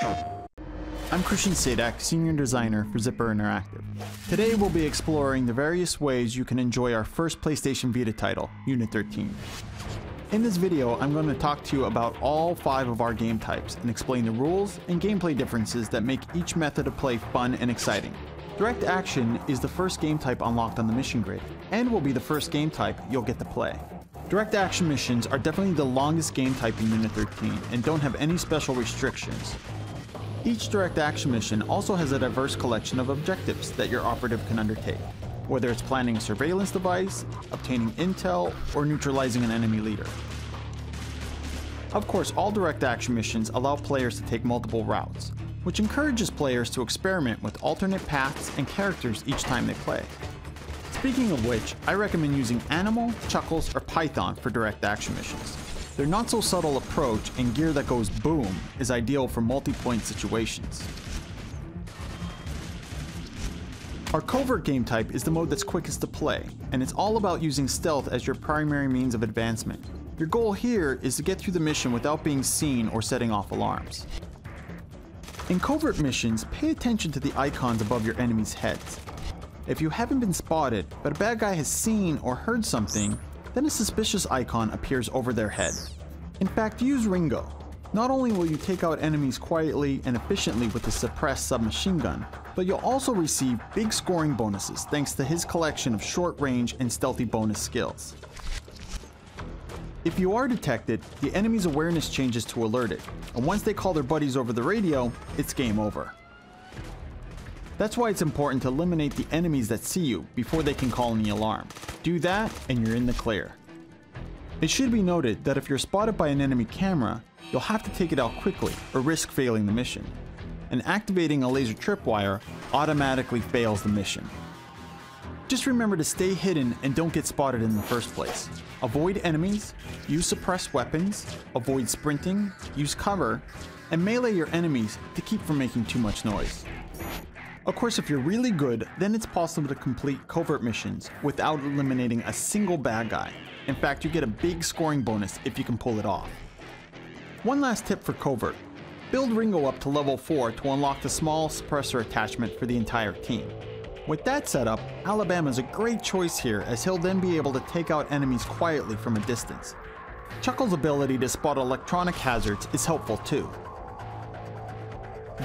I'm Christian Sadek, Senior Designer for Zipper Interactive. Today we'll be exploring the various ways you can enjoy our first PlayStation Vita title, Unit 13. In this video, I'm going to talk to you about all 5 of our game types and explain the rules and gameplay differences that make each method of play fun and exciting. Direct Action is the first game type unlocked on the mission grid, and will be the first game type you'll get to play. Direct Action missions are definitely the longest game type in Unit 13 and don't have any special restrictions. Each Direct Action mission also has a diverse collection of objectives that your operative can undertake, whether it's planning a surveillance device, obtaining intel, or neutralizing an enemy leader. Of course, all Direct Action missions allow players to take multiple routes, which encourages players to experiment with alternate paths and characters each time they play. Speaking of which, I recommend using Animal, Chuckles, or Python for Direct Action missions. Their not-so-subtle approach and gear that goes boom is ideal for multi-point situations. Our Covert game type is the mode that's quickest to play, and it's all about using stealth as your primary means of advancement. Your goal here is to get through the mission without being seen or setting off alarms. In Covert missions, pay attention to the icons above your enemies' heads. If you haven't been spotted, but a bad guy has seen or heard something, then a suspicious icon appears over their head. In fact, use Ringo. Not only will you take out enemies quietly and efficiently with the suppressed submachine gun, but you'll also receive big scoring bonuses thanks to his collection of short range and stealthy bonus skills. If you are detected, the enemy's awareness changes to alerted, and once they call their buddies over the radio, it's game over. That's why it's important to eliminate the enemies that see you before they can call any alarm. Do that and you're in the clear. It should be noted that if you're spotted by an enemy camera, you'll have to take it out quickly or risk failing the mission. And activating a laser tripwire automatically fails the mission. Just remember to stay hidden and don't get spotted in the first place. Avoid enemies, use suppressed weapons, avoid sprinting, use cover, and melee your enemies to keep from making too much noise. Of course, if you're really good, then it's possible to complete Covert missions without eliminating a single bad guy. In fact, you get a big scoring bonus if you can pull it off. One last tip for Covert. Build Ringo up to level 4 to unlock the small suppressor attachment for the entire team. With that setup, Alabama is a great choice here, as he'll then be able to take out enemies quietly from a distance. Chuckle's ability to spot electronic hazards is helpful too.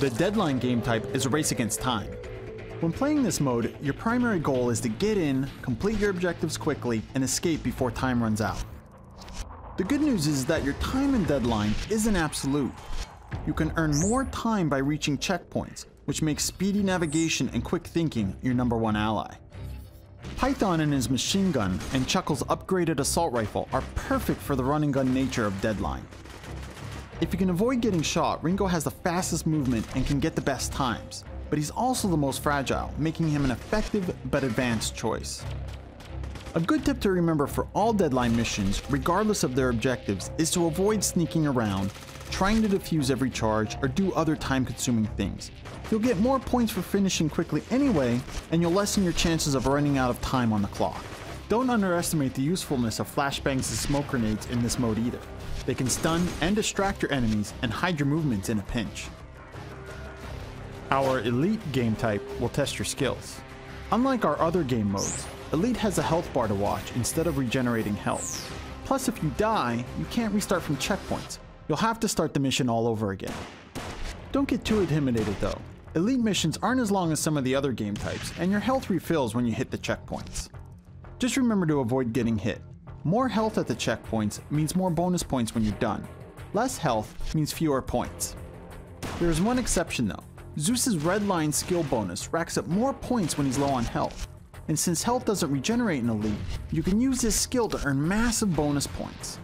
The Deadline game type is a race against time. When playing this mode, your primary goal is to get in, complete your objectives quickly, and escape before time runs out. The good news is that your time in Deadline isn't absolute. You can earn more time by reaching checkpoints, which makes speedy navigation and quick thinking your #1 ally. Python and his machine gun and Chuckle's upgraded assault rifle are perfect for the run and gun nature of Deadline. If you can avoid getting shot, Ringo has the fastest movement and can get the best times, but he's also the most fragile, making him an effective but advanced choice. A good tip to remember for all Deadline missions, regardless of their objectives, is to avoid sneaking around, trying to defuse every charge, or do other time-consuming things. You'll get more points for finishing quickly anyway, and you'll lessen your chances of running out of time on the clock. Don't underestimate the usefulness of flashbangs and smoke grenades in this mode either. They can stun and distract your enemies and hide your movements in a pinch. Our Elite game type will test your skills. Unlike our other game modes, Elite has a health bar to watch instead of regenerating health. Plus, if you die, you can't restart from checkpoints. You'll have to start the mission all over again. Don't get too intimidated though. Elite missions aren't as long as some of the other game types, and your health refills when you hit the checkpoints. Just remember to avoid getting hit. More health at the checkpoints means more bonus points when you're done. Less health means fewer points. There is one exception though. Zeus's red line skill bonus racks up more points when he's low on health. And since health doesn't regenerate in Elite, you can use this skill to earn massive bonus points.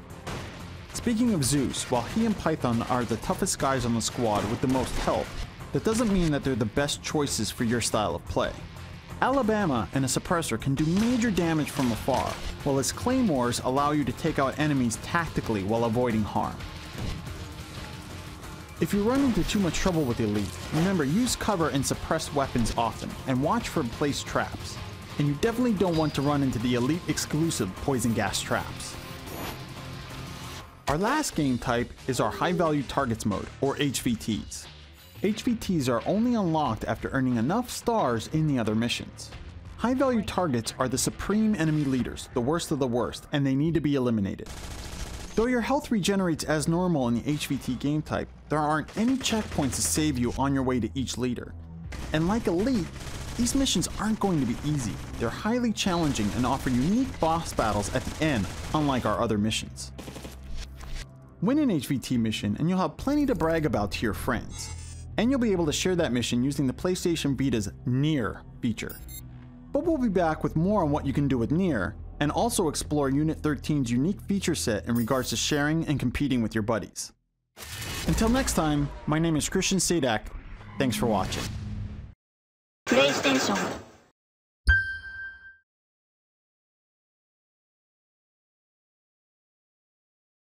Speaking of Zeus, while he and Python are the toughest guys on the squad with the most health, that doesn't mean that they're the best choices for your style of play. Alabama and a suppressor can do major damage from afar, while his claymores allow you to take out enemies tactically while avoiding harm. If you run into too much trouble with Elite, remember use cover and suppressed weapons often, and watch for placed traps. And you definitely don't want to run into the Elite exclusive poison gas traps. Our last game type is our high value targets mode, or HVTs. HVTs are only unlocked after earning enough stars in the other missions. High value targets are the supreme enemy leaders, the worst of the worst, and they need to be eliminated. Though your health regenerates as normal in the HVT game type, there aren't any checkpoints to save you on your way to each leader. And like Elite, these missions aren't going to be easy. They're highly challenging and offer unique boss battles at the end, unlike our other missions. Win an HVT mission and you'll have plenty to brag about to your friends. And you'll be able to share that mission using the PlayStation Vita's Near feature. But we'll be back with more on what you can do with Near, and also explore Unit 13's unique feature set in regards to sharing and competing with your buddies. Until next time, my name is Christian Sadak. Thanks for watching. PlayStation